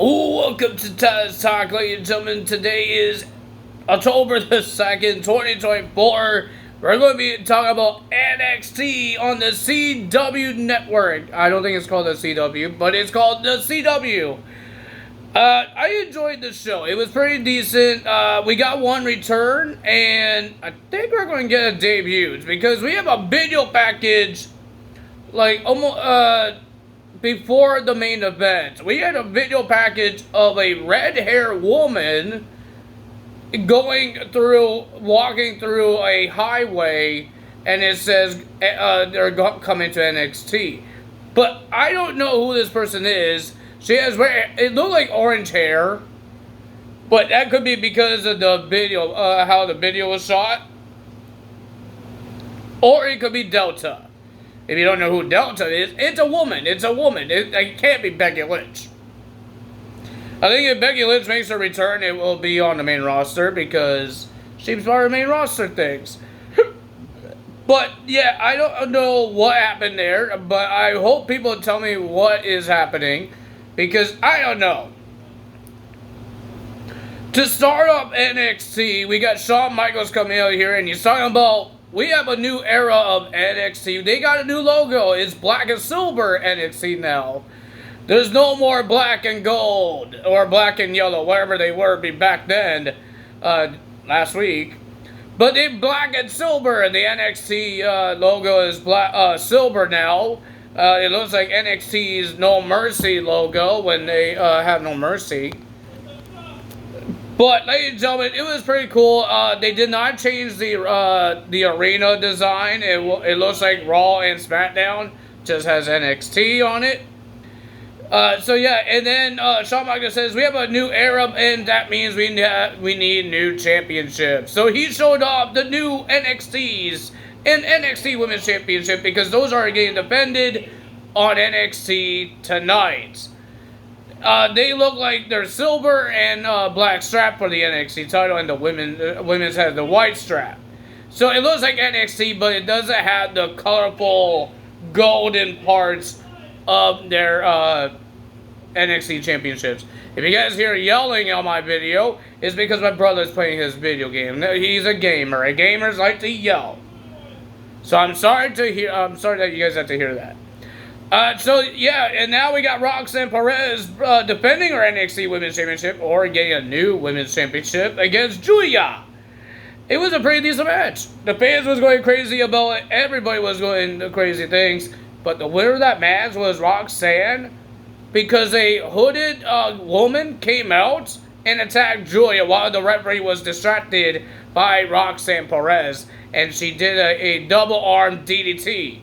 Welcome to Taz Talk, ladies and gentlemen. Today is October the 2nd, 2024. We're going to be talking about NXT on the CW network. I don't think it's called the CW, but it's called the CW. I enjoyed the show. It was pretty decent. We got one return, and I think we're going to get a debut because we have a video package, like almost before the main event. We had a video package of a red-haired woman walking through a highway, and it says they're coming to NXT. But I don't know who this person is. She has it looked like orange hair, but that could be because of the video, how the video was shot. Or it could be Delta. If you don't know who Delta is, it's a woman. It's a woman. It can't be Becky Lynch. I think if Becky Lynch makes her return, it will be on the main roster because she's part of the main roster things. But yeah, I don't know what happened there, but I hope people tell me what is happening because I don't know. To start off NXT, we got Shawn Michaels coming out here, and he's talking about we have a new era of NXT. They got a new logo. It's black and silver NXT now. There's no more black and gold or black and yellow, whatever they were back then, last week. But they're black and silver, and the NXT logo is silver now. It looks like NXT's No Mercy logo when they have No Mercy. But, ladies and gentlemen, it was pretty cool. They did not change the arena design. It looks like Raw and SmackDown. Just has NXT on it. So, yeah. And then Shawn Michaels says, we have a new era, and that means we need new championships. So, he showed off the new NXTs and NXT Women's Championship because those are getting defended on NXT tonight. They look like they're silver and black strap for the NXT title, and the women's has the white strap. So it looks like NXT, but it doesn't have the colorful golden parts of their NXT championships. If you guys hear yelling on my video, it's because my brother's playing his video game. He's a gamer. And gamers like to yell. So I'm sorry that you guys have to hear that. So, yeah, and now we got Roxanne Perez defending her NXT Women's Championship or getting a new Women's Championship against Julia. It was a pretty decent match. The fans was going crazy about it. Everybody was going crazy things. But the winner of that match was Roxanne because a hooded woman came out and attacked Julia while the referee was distracted by Roxanne Perez. And she did a double-arm DDT.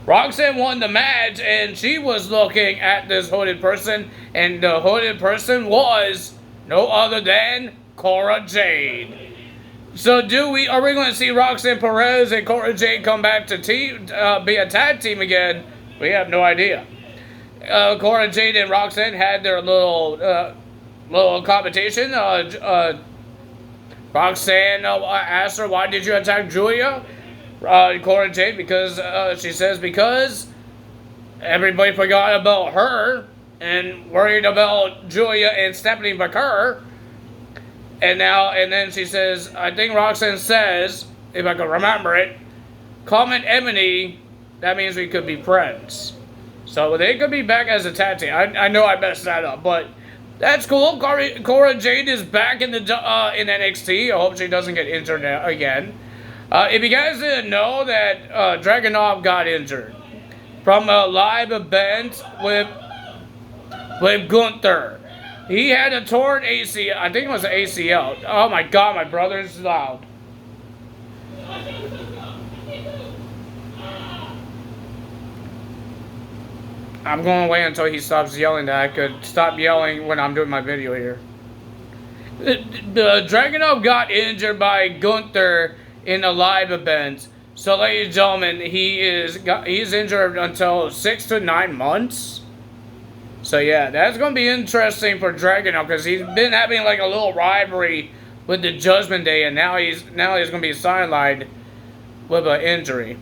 Roxanne won the match, and she was looking at this hooded person, and the hooded person was no other than Cora Jade. So are we going to see Roxanne Perez and Cora Jade come back to be a tag team again? We have no idea. Cora Jade and Roxanne had their little competition. Roxanne asked her, why did you attack Julia? Cora Jade, because she says because everybody forgot about her and worried about Julia and Stephanie McCurr. And then she says, I think Roxanne says, if I can remember it, comment Emily, that means we could be friends. So they could be back as a tag team. I know I messed that up, but that's cool. Cora Jade is back in NXT. I hope she doesn't get injured again. If you guys didn't know that Dragunov got injured from a live event with Gunther. He had a torn ACL. I think it was an ACL. Oh my god, my brother is loud. I'm going to wait until he stops yelling that I could stop yelling when I'm doing my video here. The Dragunov got injured by Gunther in a live event. So, ladies and gentlemen, he's injured until 6 to 9 months. So, yeah, that's going to be interesting for Dragunov because he's been having like a little rivalry with the Judgment Day, and now he's going to be sidelined with an injury.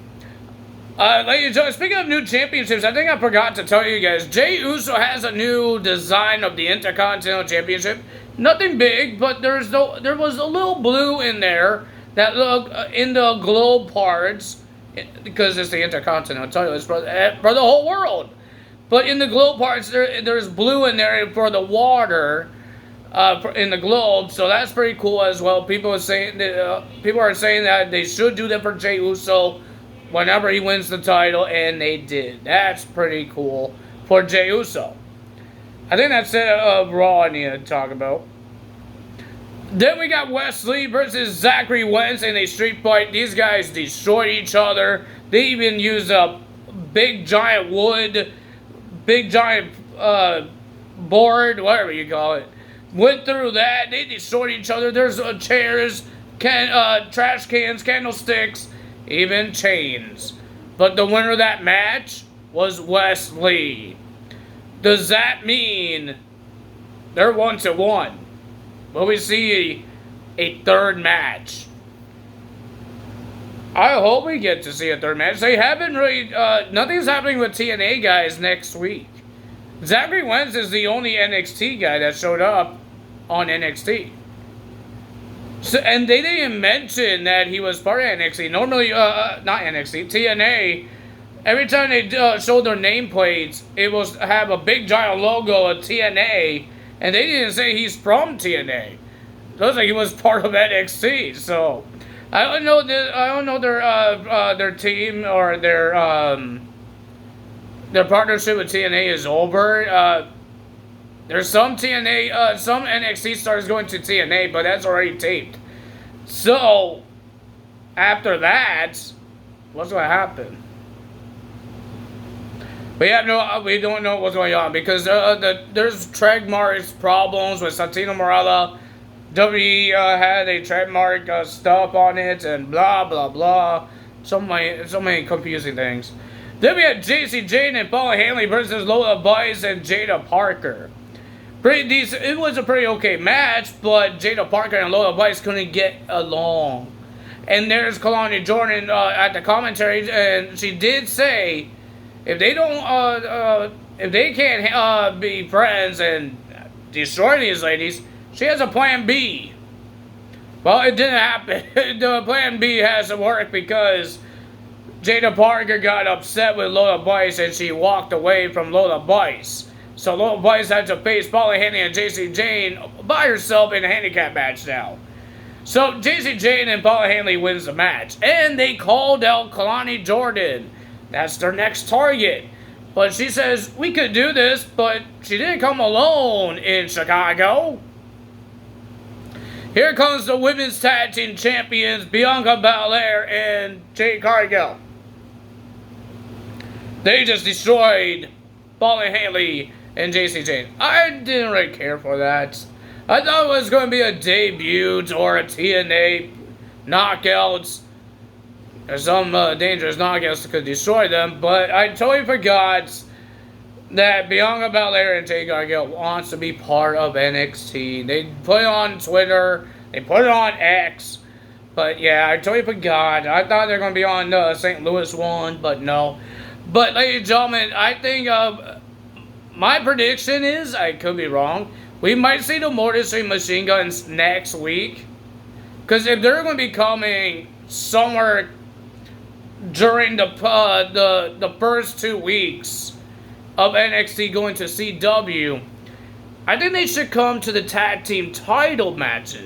Ladies and gentlemen, speaking of new championships, I think I forgot to tell you guys, Jey Uso has a new design of the Intercontinental Championship. Nothing big, but there was a little blue in there that looked in the globe parts, because it's the Intercontinental title, it's for the whole world. But in the globe parts, there's blue in there for the water in the globe, so that's pretty cool as well. People are saying that they should do that for Jey Uso whenever he wins the title, and they did. That's pretty cool for Jey Uso. I think that's it of Raw I need to talk about. Then we got Wesley versus Zachary Wentz in a street fight. These guys destroyed each other. They even used a big giant board, whatever you call it. Went through that. They destroyed each other. There's chairs, trash cans, candlesticks, even chains. But the winner of that match was Wesley. Does that mean they're 1-1? Will we see a third match? I hope we get to see a third match. They haven't really, nothing's happening with TNA guys next week. Zachary Wentz is the only NXT guy that showed up on NXT. So, and they didn't mention that he was part of NXT. Normally, not NXT, TNA, every time they showed their nameplates, it was have a big giant logo of TNA, and they didn't say he's from TNA. It looks like he was part of NXT. So I don't know their team or their partnership with TNA is over. There's some TNA, some NXT stars going to TNA, but that's already taped. So after that, what's going to happen? We don't know what's going on because there's trademark problems with Santino Marella. WWE had a trademark stuff on it and blah blah blah. So many confusing things. Then we had JC Jane and Paula Hanley versus Lola Buys and Jada Parker. Pretty decent. It was a pretty okay match, but Jada Parker and Lola Buys couldn't get along. And there's Kalani Jordan at the commentary, and she did say, if they can't be friends and destroy these ladies, she has a plan B. Well, it didn't happen. The plan B hasn't worked because Jada Parker got upset with Lola Buys and she walked away from Lola Buys. So Lola Buys had to face Paula Hanley and JC Jane by herself in a handicap match now. So JC Jane and Paula Hanley wins the match. And they called out Kalani Jordan. That's their next target. But she says, we could do this, but she didn't come alone in Chicago. Here comes the Women's Tag Team Champions, Bianca Belair and Jade Cargill. They just destroyed Paula Hanley and JC Jane. I didn't really care for that. I thought it was going to be a debut or a TNA knockouts. There's some dangerous knockouts that could destroy them, but I totally forgot that Bianca Belair and Jade Cargill wants to be part of NXT. They put it on Twitter, they put it on X, but yeah, I totally forgot. I thought they were going to be on the St. Louis one, but no. But ladies and gentlemen, I think my prediction is, I could be wrong, we might see the Motor City Machine Guns next week. Because if they're going to be coming somewhere during the first 2 weeks of NXT going to CW, I think they should come to the tag team title match.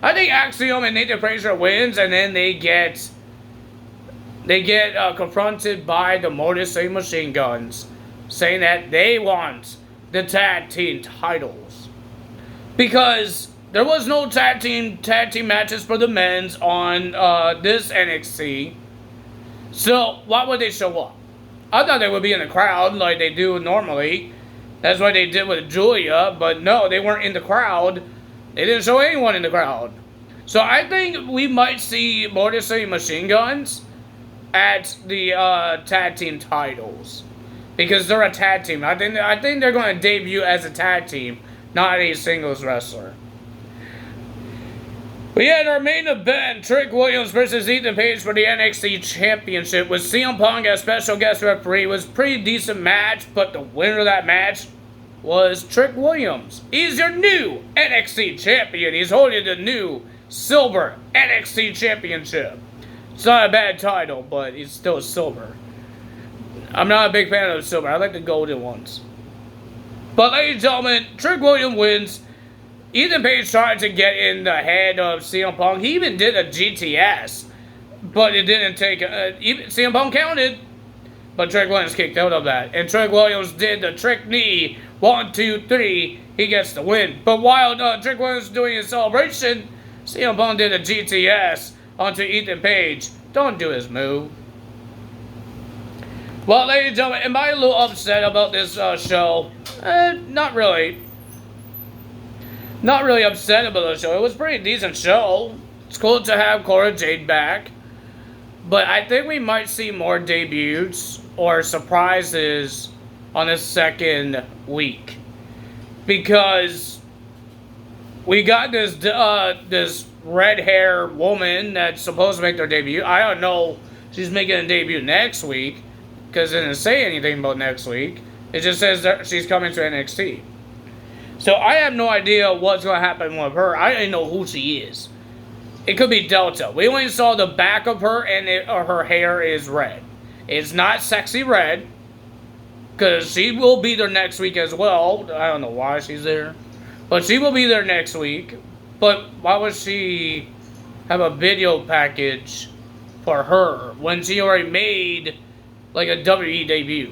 I think Axiom and Nathan Frazier wins, and then they get confronted by the Motor City Machine Guns, saying that they want the tag team titles because there was no tag team matches for the men's on this NXT. So why would they show up? I thought they would be in the crowd like they do normally. That's what they did with Julia, but no, they weren't in the crowd. They didn't show anyone in the crowd. So I think we might see Motor City Machine Guns at the tag team titles because they're a tag team. I think they're going to debut as a tag team, not a singles wrestler. We had our main event, Trick Williams versus Ethan Page for the NXT Championship with CM Punk as special guest referee. It was a pretty decent match, but the winner of that match was Trick Williams. He's your new NXT Champion. He's holding the new Silver NXT Championship. It's not a bad title, but it's still silver. I'm not a big fan of the silver. I like the golden ones. But ladies and gentlemen, Trick Williams wins. Ethan Page tried to get in the head of CM Punk. He even did a GTS, but it didn't take. CM Punk counted, but Trick Williams kicked out of that. And Trick Williams did the trick knee. 1, 2, 3. He gets the win. But while Trick Williams was doing his celebration, CM Punk did a GTS onto Ethan Page. Don't do his move. Well, ladies and gentlemen, am I a little upset about this show? Not really. Not really upset about the show. It was a pretty decent show. It's cool to have Cora Jade back. But I think we might see more debuts or surprises on the second week. Because we got this red hair woman that's supposed to make their debut. I don't know. She's making a debut next week. Because it didn't say anything about next week. It just says that she's coming to NXT. So I have no idea what's going to happen with her. I don't even know who she is. It could be Delta. We only saw the back of her and her hair is red. It's not sexy red. Because she will be there next week as well. I don't know why she's there. But she will be there next week. But why would she have a video package for her when she already made like a WWE debut?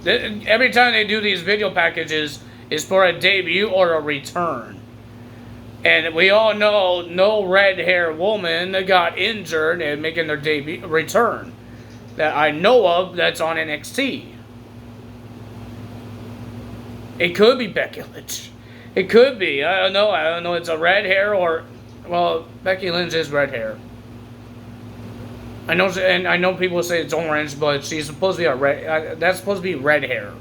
Every time they do these video packages, it's for a debut or a return. And we all know no red hair woman that got injured and making their debut return that I know of that's on NXT. It could be Becky Lynch. It could be. I don't know. I don't know. It's a red hair or, well, Becky Lynch is red hair. I know, and I know people say it's orange, but she's supposed to be a red. That's supposed to be red hair.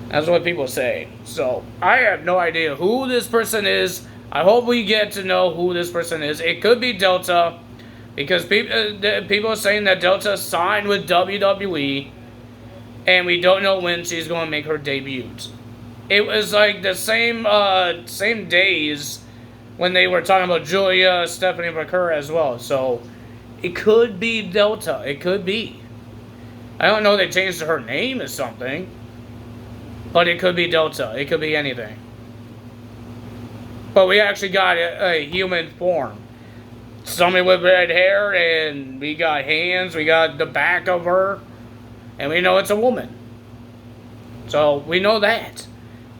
That's what people say. So I have no idea who this person is. I hope we get to know who this person is. It could be Delta, because people are saying that Delta signed with WWE, and we don't know when she's going to make her debut. It was like the same days when they were talking about Julia Stephanie McCurry as well. So it could be Delta. It could be. I don't know. They changed her name or something. But it could be Delta. It could be anything. But we actually got a human form. Somebody with red hair, and we got hands. We got the back of her. And we know it's a woman. So we know that.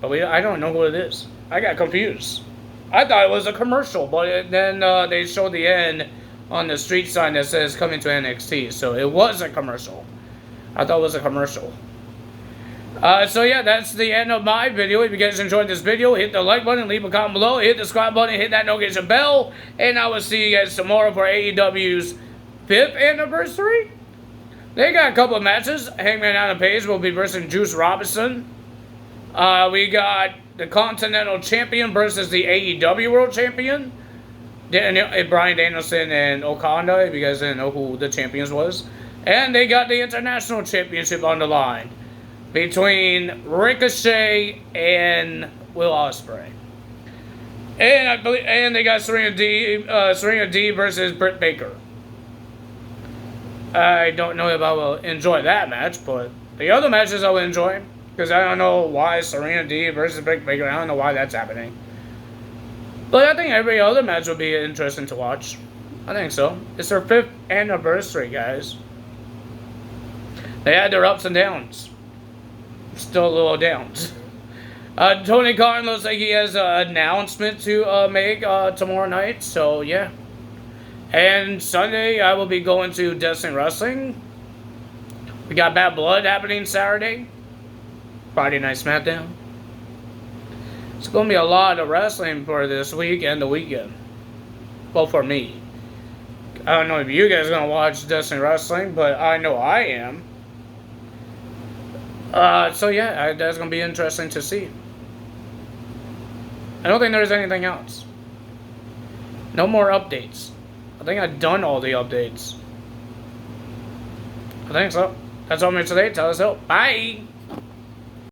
But I don't know who it is. I got confused. I thought it was a commercial. But then they showed the end on the street sign that says coming to NXT. So it was a commercial. I thought it was a commercial. So yeah, that's the end of my video. If you guys enjoyed this video, hit the like button, leave a comment below, hit the subscribe button, hit that notification bell, and I will see you guys tomorrow for AEW's 5th anniversary. They got a couple of matches. Hangman Adam Page will be versus Juice Robinson. We got the Continental Champion versus the AEW World Champion. Bryan Danielson and Okada, if you guys didn't know who the champions was. And they got the International Championship on the line between Ricochet and Will Ospreay. And I believe, and they got Serena D versus Britt Baker. I don't know if I will enjoy that match, but the other matches I will enjoy, because I don't know why Serena D versus Britt Baker. I don't know why that's happening. But I think every other match will be interesting to watch. I think so. It's their 5th anniversary, guys. They had their ups and downs. Still a little downs. Tony Khan looks like he has an announcement to make tomorrow night. So, yeah. And Sunday, I will be going to Destiny Wrestling. We got Bad Blood happening Saturday. Friday Night SmackDown. It's going to be a lot of wrestling for this week and the weekend. Well, for me. I don't know if you guys are going to watch Destiny Wrestling, but I know I am. So yeah, that's going to be interesting to see. I don't think there's anything else. No more updates. I think I've done all the updates. I think so. That's all for today. Tell us so. Bye.